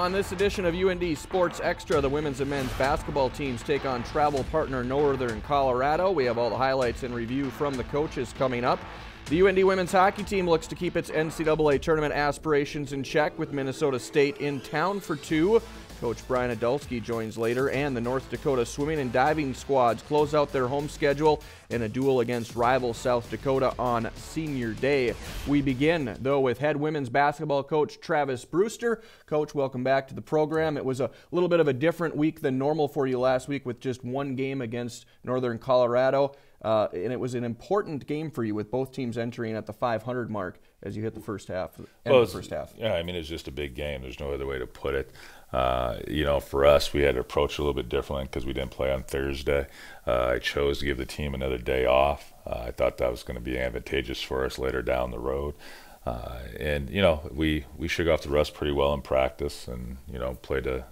On this edition of UND Sports Extra, the women's and men's basketball teams take on travel partner Northern Colorado. We have all the highlights and review from the coaches coming up. The UND women's hockey team looks to keep its NCAA tournament aspirations in check with Minnesota State in town for two. Coach Brian Idalski joins later, and the North Dakota swimming and diving squads close out their home schedule in a duel against rival South Dakota on Senior Day. We begin, though, with head women's basketball coach Travis Brewster. Coach, welcome back to the program. It was a little bit of a different week than normal for you last week with just one game against Northern Colorado, and it was an important game for you with both teams entering at the 500 mark as you hit the first half. Yeah, I mean, it's just a big game. There's no other way to put it. For us, we had to approach it a little bit differently because we didn't play on Thursday. I chose to give the team another day off. I thought that was going to be advantageous for us later down the road. We shook off the rust pretty well in practice and, played a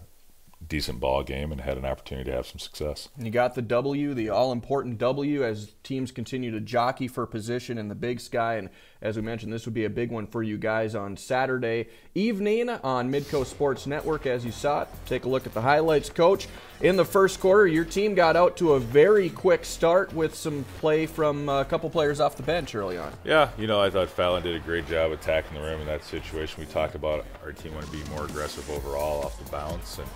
decent ball game and had an opportunity to have some success. And you got the W, the all-important W, as teams continue to jockey for position in the Big Sky. And as we mentioned, this would be a big one for you guys on Saturday evening on Midco Sports Network. As you saw it, take a look at the highlights, Coach. In the first quarter, your team got out to a very quick start with some play from a couple players off the bench early on. Yeah, I thought Fallon did a great job attacking the rim in that situation. We talked about our team want to be more aggressive overall off the bounce, and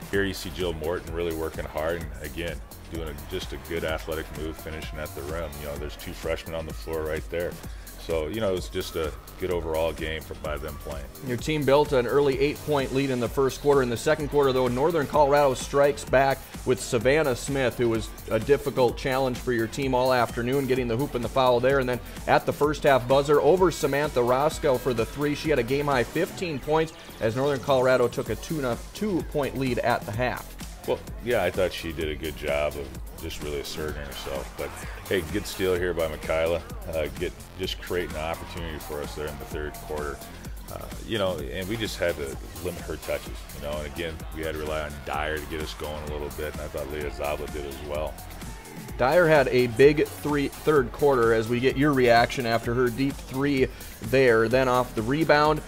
here you see Jill Morton really working hard and, again, doing just a good athletic move, finishing at the rim. There's two freshmen on the floor right there. So, it was just a good overall game by them playing. Your team built an early 8-point lead in the first quarter. In the second quarter, though, Northern Colorado strikes back with Savannah Smith, who was a difficult challenge for your team all afternoon, getting the hoop and the foul there. And then at the first half buzzer, over Samantha Roscoe for the three. She had a game-high 15 points as Northern Colorado took a 2-point lead at the half. Well, yeah, I thought she did a good job of just really asserting herself. But, hey, good steal here by Michaela. Just creating an opportunity for us there in the third quarter. And we just had to limit her touches, And, again, we had to rely on Dyer to get us going a little bit, and I thought Leah Zabla did as well. Dyer had a big third quarter as we get your reaction after her deep three there. Then off the rebound,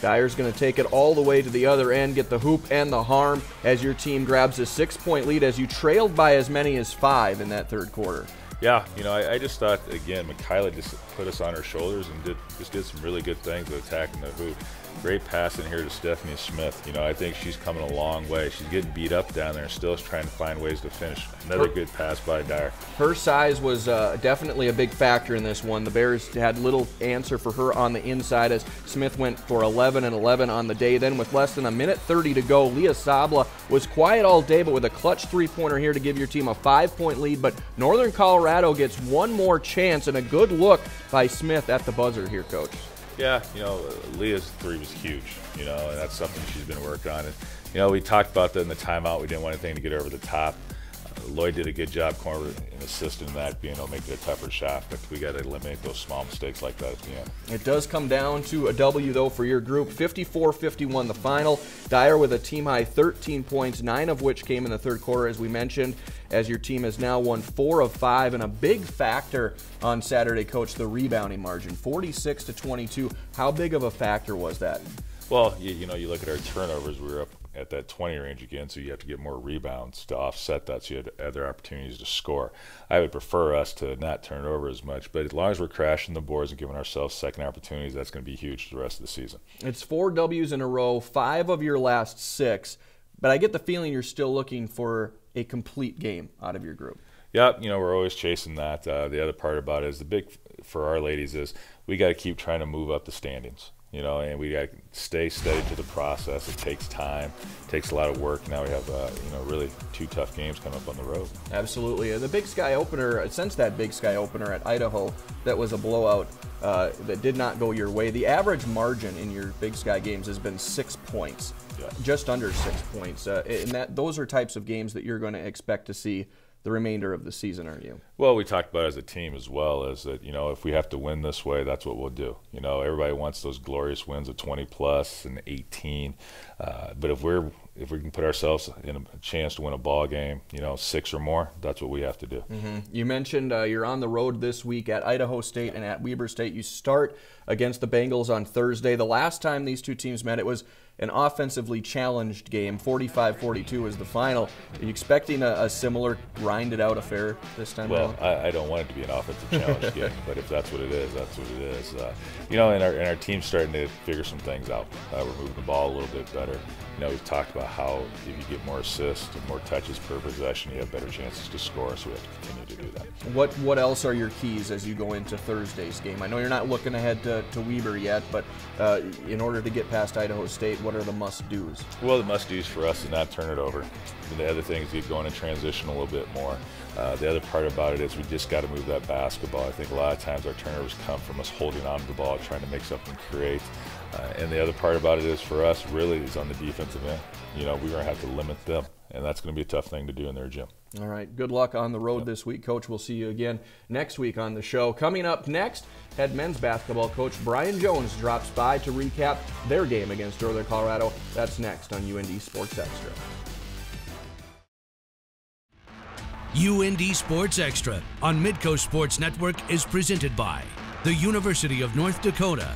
Dyer's going to take it all the way to the other end, get the hoop and the harm as your team grabs a 6-point lead as you trailed by as many as 5 in that third quarter. Yeah, I just thought, again, Michaela just put us on her shoulders and did some really good things with attacking the hoop. Great pass in here to Stephanie Smith. I think she's coming a long way. She's getting beat up down there and still trying to find ways to finish. Another good pass by Dyer. Her size was definitely a big factor in this one. The Bears had little answer for her on the inside as Smith went for 11 and 11 on the day. Then with less than a minute 30 to go, Leah Zabla was quiet all day, but with a clutch three-pointer here to give your team a 5-point lead. But Northern Colorado gets one more chance and a good look by Smith at the buzzer here, Coach. Yeah, Leah's three was huge, and that's something she's been working on. And, we talked about that in the timeout. We didn't want anything to get over the top. Lloyd did a good job corner and assisting that, being able to make it a tougher shot, but we got to eliminate those small mistakes like that at the end. It does come down to a W, though, for your group. 54-51 the final. Dyer with a team-high 13 points, 9 of which came in the third quarter, as we mentioned, as your team has now won 4 of 5, and a big factor on Saturday, Coach, the rebounding margin, 46-22. How big of a factor was that? Well, you look at our turnovers, we were up at that 20 range again, so you have to get more rebounds to offset that, so you had other opportunities to score. I would prefer us to not turn it over as much, but as long as we're crashing the boards and giving ourselves second opportunities, that's going to be huge for the rest of the season. It's 4 W's in a row, 5 of your last 6, but I get the feeling you're still looking for a complete game out of your group. Yeah, we're always chasing that. The other part about it is the big for our ladies is we got to keep trying to move up the standings. And we got to stay steady to the process. It takes time, takes a lot of work. Now we have, really 2 tough games coming up on the road. Absolutely. The Big Sky opener, since that Big Sky opener at Idaho, that was a blowout that did not go your way. The average margin in your Big Sky games has been 6 points, just under 6 points. And those are types of games that you're going to expect to see the remainder of the season, aren't you? Well, we talked about it as a team as well, is that, if we have to win this way, that's what we'll do. Everybody wants those glorious wins of 20-plus and 18. But if we can put ourselves in a chance to win a ball game, 6 or more, that's what we have to do. Mm-hmm. You mentioned you're on the road this week at Idaho State and at Weber State. You start against the Bengals on Thursday. The last time these two teams met, it was an offensively challenged game. 45-42 is the final. Are you expecting a similar grinded-out affair this time around? Well, I don't want it to be an offensive challenge game, but if that's what it is, that's what it is. You know, and our team's starting to figure some things out. We're moving the ball a little bit better. You know, we've talked about how if you get more assists and more touches per possession, you have better chances to score, so we have to continue to do that. What else are your keys as you go into Thursday's game? I know you're not looking ahead to Weber yet, but in order to get past Idaho State, what are the must-dos? Well, the must-dos for us is not turn it over. And the other thing is get going in transition a little bit more. The other part about it is we just got to move that basketball. I think a lot of times our turnovers come from us holding on to the ball, trying to make something create. And the other part about it is for us really is on the defensive end. You know, we're going to have to limit them, and that's going to be a tough thing to do in their gym. All right, good luck on the road this week, Coach. We'll see you again next week on the show. Coming up next, head men's basketball coach Brian Jones drops by to recap their game against Northern Colorado. That's next on UND Sports Extra. UND Sports Extra on Midco Sports Network is presented by the University of North Dakota,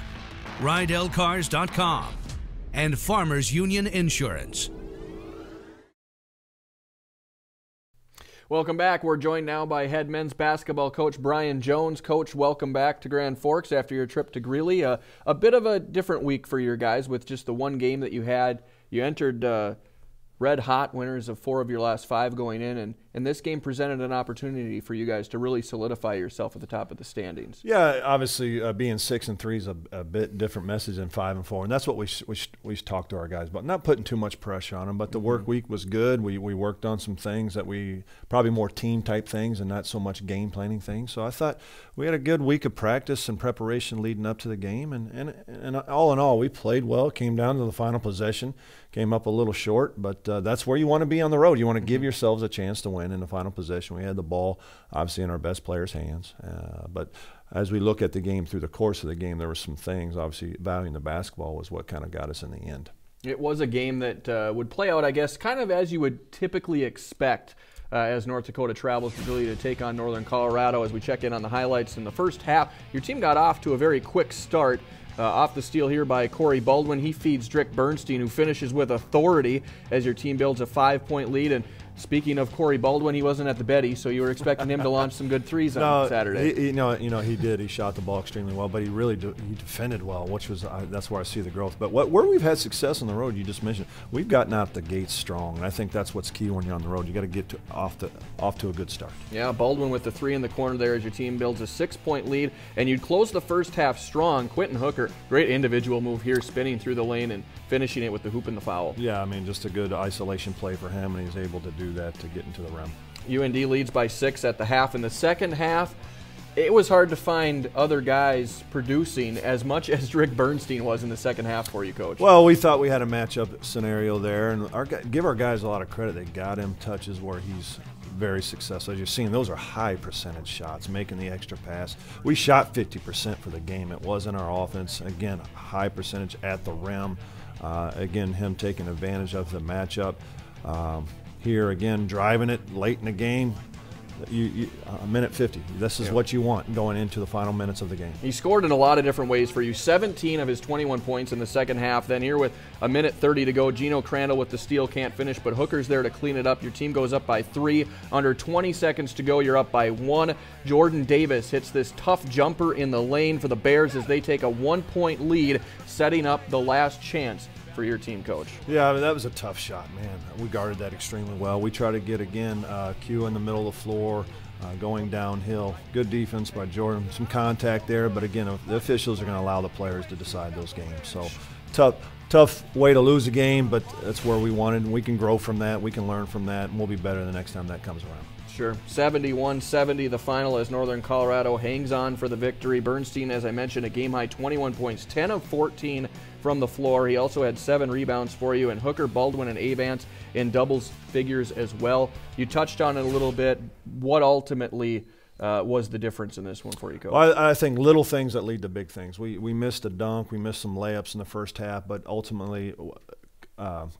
RideLCars.com, and Farmers Union Insurance. Welcome back. We're joined now by head men's basketball coach Brian Jones. Coach, welcome back to Grand Forks after your trip to Greeley. A bit of a different week for your guys with just the one game that you had. You entered red hot, winners of 4 of your last 5 going in, and this game presented an opportunity for you guys to really solidify yourself at the top of the standings. Yeah, obviously being 6-3 is a bit different message than 5-4, and that's what we talked to our guys about. Not putting too much pressure on them, but the work week was good. We worked on some things that we probably more team type things and not so much game planning things. So I thought we had a good week of practice and preparation leading up to the game, and all in all, we played well. Came down to the final possession, came up a little short, but that's where you want to be on the road. You want to give yourselves a chance to win in the final possession. We had the ball obviously in our best players' hands, but as we look at the game through the course of the game, there were some things. Obviously, valuing the basketball was what kind of got us in the end. It was a game that would play out, I guess, kind of as you would typically expect as North Dakota travels to Greeley to take on Northern Colorado. As we check in on the highlights in the first half, your team got off to a very quick start. Off the steal here by Corey Baldwin. He feeds Drick Bernstein, who finishes with authority as your team builds a 5-point lead. And speaking of Corey Baldwin, he wasn't at the Betty, so you were expecting him to launch some good threes on Saturday. He did. He shot the ball extremely well, but he really he defended well, which was that's where I see the growth. But where we've had success on the road, you just mentioned, we've gotten out the gates strong, and I think that's what's key when you're on the road. You got to get off to a good start. Yeah, Baldwin with the 3 in the corner there as your team builds a 6-point lead, and you'd close the first half strong. Quentin Hooker, great individual move here, spinning through the lane and finishing it with the hoop and the foul. Yeah, I mean, just a good isolation play for him, and he's able to do that to get into the rim. UND leads by 6 at the half. In the second half, it was hard to find other guys producing as much as Drick Bernstein was in the second half for you, Coach. Well, we thought we had a matchup scenario there, and give our guys a lot of credit. They got him touches where he's very successful. As you're seeing, those are high percentage shots, making the extra pass. We shot 50% for the game. It wasn't our offense. Again, high percentage at the rim. Again, him taking advantage of the matchup. Here again, driving it late in the game. A minute 50. This is what you want going into the final minutes of the game. He scored in a lot of different ways for you. 17 of his 21 points in the second half. Then here with a minute 30 to go, Gino Crandall with the steal, can't finish, but Hooker's there to clean it up. Your team goes up by 3. Under 20 seconds to go, you're up by 1. Jordan Davis hits this tough jumper in the lane for the Bears as they take a 1-point lead, setting up the last chance for your team, Coach. Yeah, I mean, that was a tough shot, man. We guarded that extremely well. We try to get, again, Q in the middle of the floor, going downhill. Good defense by Jordan. Some contact there, but again, the officials are going to allow the players to decide those games. So tough way to lose a game, but that's where we wanted, and we can grow from that. We can learn from that, and we'll be better the next time that comes around. Sure. 71-70 the final as Northern Colorado hangs on for the victory. Bernstein, as I mentioned, a game-high 21 points, 10 of 14 from the floor. He also had 7 rebounds for you, and Hooker, Baldwin, and Avance in doubles figures as well. You touched on it a little bit. What ultimately was the difference in this one for you, Coach? Well, I think little things that lead to big things. We missed a dunk. We missed some layups in the first half, but ultimately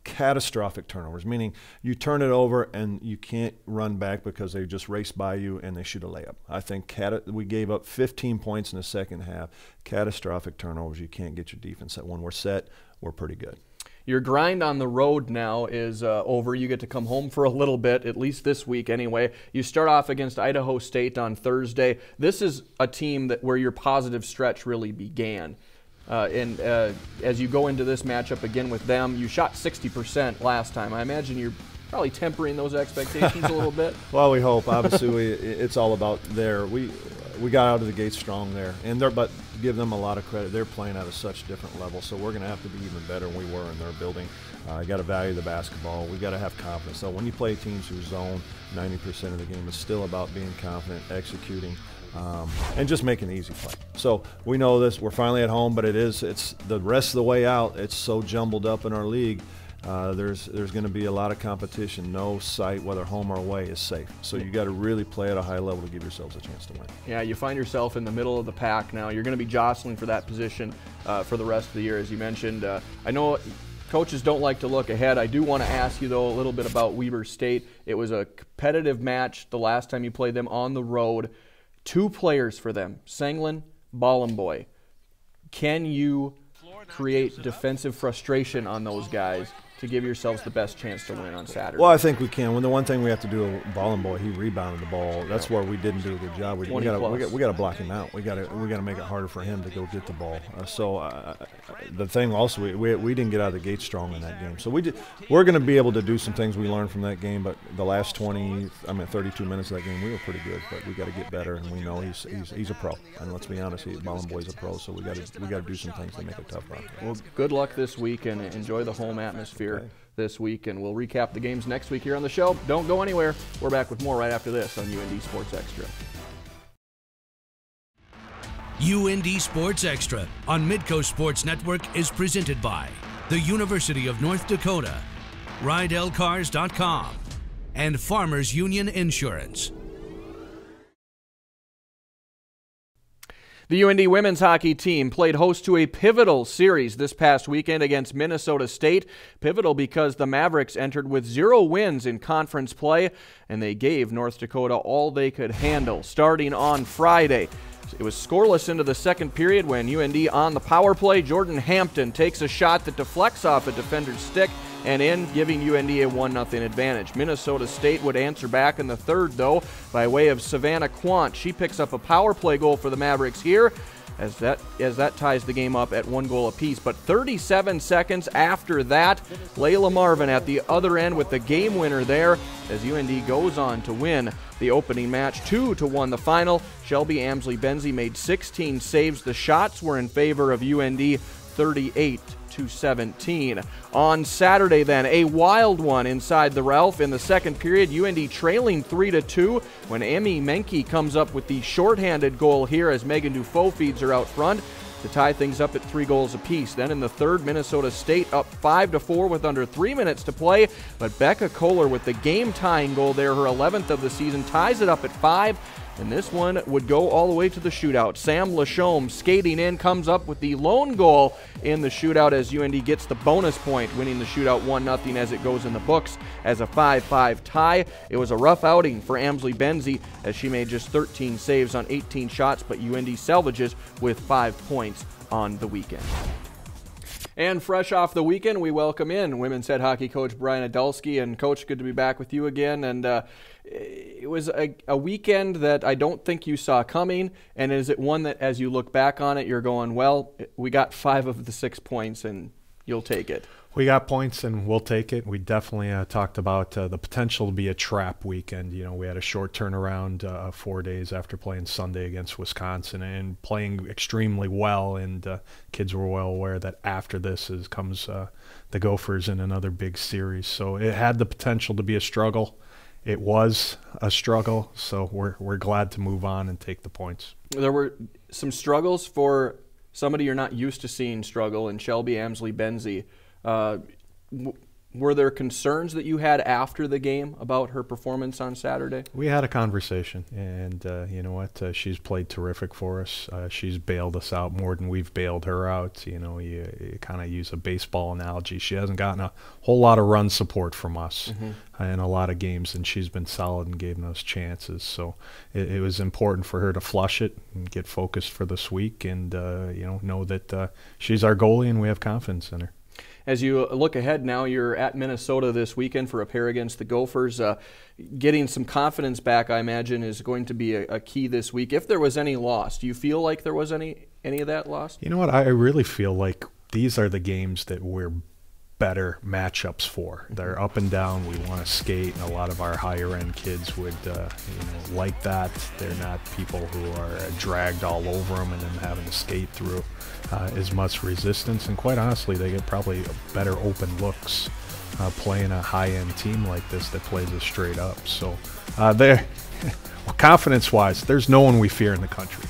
catastrophic turnovers, meaning you turn it over and you can't run back because they just race by you and they shoot a layup. I think we gave up 15 points in the second half. Catastrophic turnovers. You can't get your defense set. When we're set, we're pretty good. Your grind on the road now is over. You get to come home for a little bit, at least this week anyway. You start off against Idaho State on Thursday. This is a team where your positive stretch really began. As you go into this matchup again with them, you shot 60% last time. I imagine you're probably tempering those expectations a little bit. Well, we hope. Obviously, it's all about there. We got out of the gate strong there, but give them a lot of credit. They're playing at a such different level, so we're going to have to be even better than we were in their building. You got to value the basketball. We got to have confidence. So when you play teams who zone 90% of the game, it's still about being confident, executing, and just making an easy play. So we know this. We're finally at home, but it's the rest of the way out. It's so jumbled up in our league. There's going to be a lot of competition. No site, whether home or away, is safe. So you got to really play at a high level to give yourselves a chance to win. Yeah, you find yourself in the middle of the pack now. You're going to be jostling for that position for the rest of the year, as you mentioned. I know coaches don't like to look ahead. I do want to ask you, though, a little bit about Weber State. It was a competitive match the last time you played them on the road. 2 players for them, Senglin, Ballenboy. Can you create defensive frustration on those guys to give yourselves the best chance to win on Saturday? Well, I think we can. When the one thing we have to do with Ballenboy, he rebounded the ball. That's where we didn't do a good job. We got to block him out. We got to make it harder for him to go get the ball. The thing also, we didn't get out of the gate strong in that game. So we're going to be able to do some things we learned from that game. But the last 32 minutes of that game, we were pretty good. But we got to get better, and we know he's a pro. And let's be honest, Ballenboy's a pro. So we got to do some things to make it tough for him. Well, good luck this week, and enjoy the home atmosphere this week, and we'll recap the games next week here on the show. Don't go anywhere. We're back with more right after this on UND Sports Extra. UND Sports Extra on Midco Sports Network is presented by the University of North Dakota, RideLCars.com, and Farmers Union Insurance. The UND women's hockey team played host to a pivotal series this past weekend against Minnesota State. Pivotal because the Mavericks entered with 0 wins in conference play, and they gave North Dakota all they could handle. Starting on Friday, it was scoreless into the second period when UND on the power play. Jordan Hampton takes a shot that deflects off a defender's stick and in, giving UND a 1-0 advantage. Minnesota State would answer back in the third, though, by way of Savannah Quant. She picks up a power play goal for the Mavericks here, as that ties the game up at 1 goal apiece. But 37 seconds after that, Layla Marvin at the other end with the game winner there, as UND goes on to win the opening match 2-1 the final. Shelby Amsley-Benzie made 16 saves. The shots were in favor of UND, 38-17. On Saturday then, a wild one inside the Ralph in the second period. UND trailing 3-2 when Emmy Menke comes up with the shorthanded goal here as Megan Dufault feeds her out front to tie things up at 3 goals apiece. Then in the third, Minnesota State up 5-4 with under 3 minutes to play, but Becca Kohler with the game-tying goal there, her 11th of the season, ties it up at 5. And this one would go all the way to the shootout. Sam Lachaume skating in, comes up with the lone goal in the shootout as UND gets the bonus point, winning the shootout 1-0 as it goes in the books as a 5-5 tie. It was a rough outing for Amsley-Benzie as she made just 13 saves on 18 shots, but UND salvages with 5 points on the weekend. And fresh off the weekend, we welcome in women's head hockey coach Brian Idalski. And Coach, good to be back with you again. And it was a weekend that I don't think you saw coming. And is it one that, as you look back on it, you're going, well, we got 5 of the 6 points, and you'll take it? We got points, and we'll take it. We definitely talked about the potential to be a trap weekend. You know, we had a short turnaround 4 days after playing Sunday against Wisconsin and playing extremely well, and kids were well aware that after this comes the Gophers in another big series. So it had the potential to be a struggle. It was a struggle, so we're glad to move on and take the points. There were some struggles for somebody you're not used to seeing struggle, in Shelby Amsley-Benzie. Were there concerns that you had after the game about her performance on Saturday? We had a conversation, and you know what? She's played terrific for us. She's bailed us out more than we've bailed her out. You know, you kind of use a baseball analogy. She hasn't gotten a whole lot of run support from us in a lot of games, and she's been solid and giving us chances. So it was important for her to flush it and get focused for this week, and you know that she's our goalie, and we have confidence in her. As you look ahead now, you're at Minnesota this weekend for a pair against the Gophers. Getting some confidence back, I imagine, is going to be a key this week. If there was any loss, do you feel like there was any of that lost? You know what? I really feel like these are the games that we're better matchups for. They're up and down. We want to skate, and a lot of our higher end kids would like that. They're not people who are dragged all over them and then having to skate through as much resistance. And quite honestly, they get probably better open looks playing a high end team like this that plays us straight up. So well, confidence wise, there's no one we fear in the country.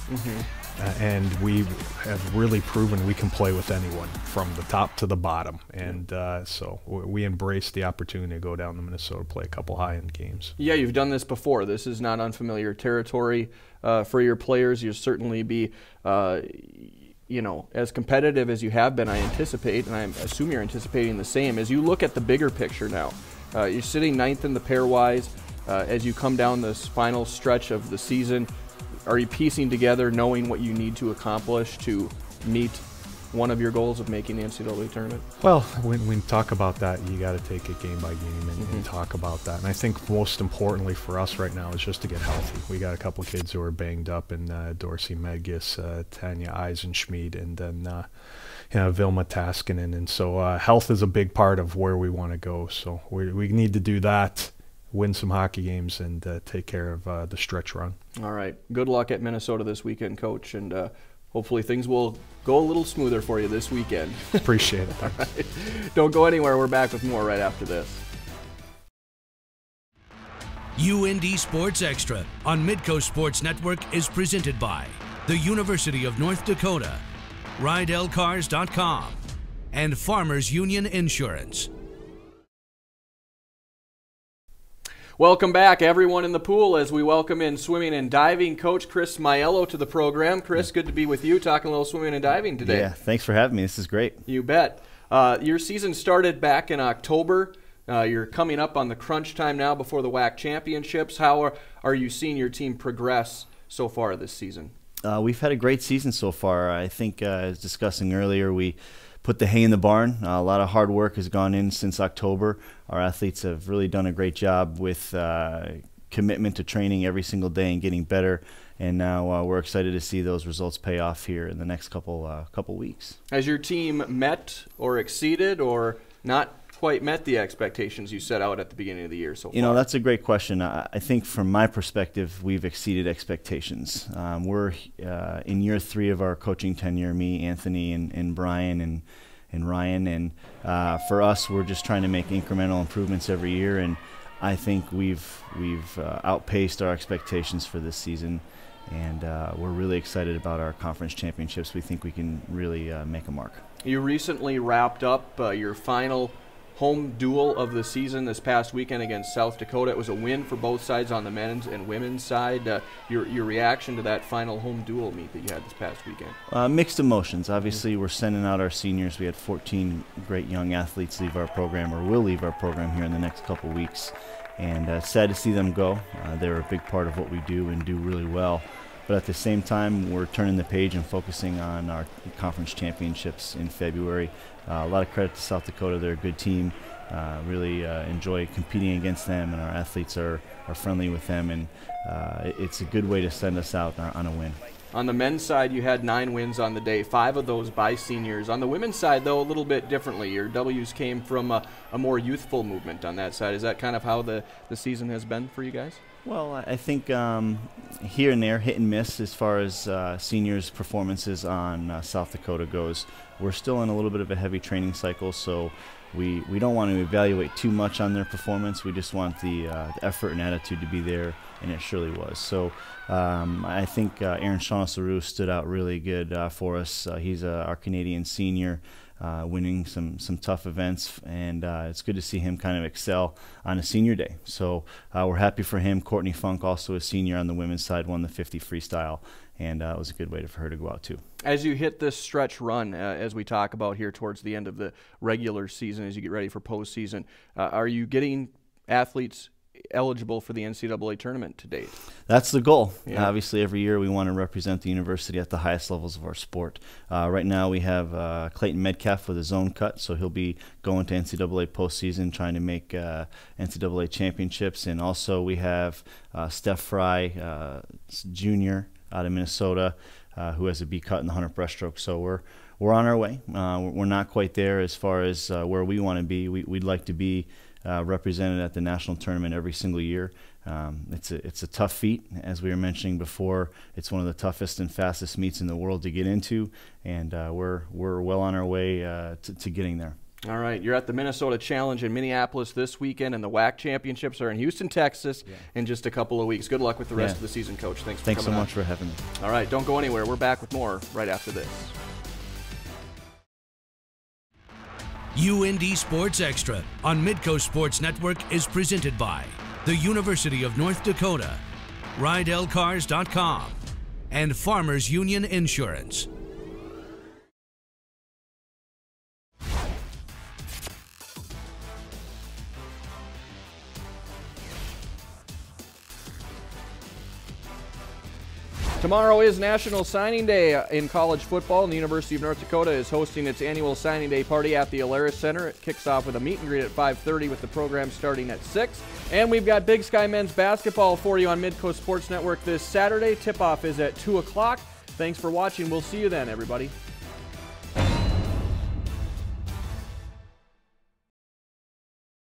And we have really proven we can play with anyone from the top to the bottom. And so we embrace the opportunity to go down to Minnesota, play a couple high-end games. Yeah, you've done this before. This is not unfamiliar territory for your players. You'll certainly be, as competitive as you have been, I anticipate, and I assume you're anticipating the same. As you look at the bigger picture now, you're sitting 9th in the pairwise. As you come down this final stretch of the season, are you piecing together knowing what you need to accomplish to meet one of your goals of making the NCAA tournament? Well, when we talk about that, you got to take it game by game and talk about that. And I think most importantly for us right now is just to get healthy. We got a couple of kids who are banged up, in Dorsey Medgis, Tanya Eisenschmied, and then Vilma Taskinen. And so health is a big part of where we want to go. So we need to do that, win some hockey games, and take care of the stretch run. All right. Good luck at Minnesota this weekend, Coach, and hopefully things will go a little smoother for you this weekend. Appreciate it. Right. Don't go anywhere. We're back with more right after this. UND Sports Extra on Midco Sports Network is presented by the University of North Dakota, RideLCars.com, and Farmers Union Insurance. Welcome back, everyone in the pool, as we welcome in swimming and diving coach Chris Maiello to the program. Chris, good to be with you, talking a little swimming and diving today. Yeah, thanks for having me. This is great. You bet. Your season started back in October. You're coming up on the crunch time now before the WAC championships. How are you seeing your team progress so far this season? We've had a great season so far. I think, as discussing earlier, we put the hay in the barn. A lot of hard work has gone in since October. Our athletes have really done a great job with commitment to training every single day and getting better. And now we're excited to see those results pay off here in the next couple weeks. Has your team met or exceeded or not quite met the expectations you set out at the beginning of the year so far? You know, that's a great question. I think from my perspective, we've exceeded expectations. We're in year 3 of our coaching tenure, me, Anthony, and Brian, and Ryan. And for us, we're just trying to make incremental improvements every year. And I think we've outpaced our expectations for this season. And we're really excited about our conference championships. We think we can really make a mark. You recently wrapped up your final home duel of the season this past weekend against South Dakota. It was a win for both sides on the men's and women's side. Your reaction to that final home duel meet that you had this past weekend? Mixed emotions. Obviously, we're sending out our seniors. We had 14 great young athletes leave our program, or will leave our program here in the next couple weeks. And sad to see them go. They're a big part of what we do and do really well. But at the same time, we're turning the page and focusing on our conference championships in February. A lot of credit to South Dakota. They're a good team. Really enjoy competing against them, and our athletes are friendly with them. And it's a good way to send us out on a win. On the men's side, you had 9 wins on the day, 5 of those by seniors. On the women's side, though, a little bit differently. Your W's came from a more youthful movement on that side. Is that kind of how the season has been for you guys? Well, I think here and there, hit and miss as far as seniors' performances on South Dakota goes. We're still in a little bit of a heavy training cycle, so we don't want to evaluate too much on their performance. We just want the effort and attitude to be there, and it surely was. So I think Aaron Shaughnessy stood out really good for us. He's our Canadian senior, winning some tough events, and it's good to see him kind of excel on a senior day. So we're happy for him. Courtney Funk, also a senior on the women's side, won the 50 freestyle, and it was a good way for her to go out too. As you hit this stretch run, as we talk about here towards the end of the regular season, as you get ready for postseason, are you getting athletes eligible for the NCAA tournament to date. That's the goal. Yeah. Obviously, every year we want to represent the university at the highest levels of our sport. Right now we have Clayton Metcalf with a zone cut, so he'll be going to NCAA postseason trying to make NCAA championships. And also we have Steph Fry, junior out of Minnesota, who has a B cut in the 100 breaststroke. So we're on our way. We're not quite there as far as where we want to be. We'd like to be represented at the national tournament every single year. It's a tough feat, as we were mentioning before. It's one of the toughest and fastest meets in the world to get into, and we're well on our way to getting there. All right, you're at the Minnesota Challenge in Minneapolis this weekend, and the WAC Championships are in Houston, Texas in just a couple of weeks. Good luck with the rest of the season, Coach. Thanks for coming so much for having me. All right, don't go anywhere. We're back with more right after this. UND Sports Extra on Midco Sports Network is presented by the University of North Dakota, RideLCars.com, and Farmers Union Insurance. Tomorrow is National Signing Day in college football, and the University of North Dakota is hosting its annual Signing Day party at the Alaris Center. It kicks off with a meet and greet at 5:30 with the program starting at 6. And we've got Big Sky men's basketball for you on Midco Sports Network this Saturday. Tip-off is at 2 o'clock. Thanks for watching. We'll see you then, everybody.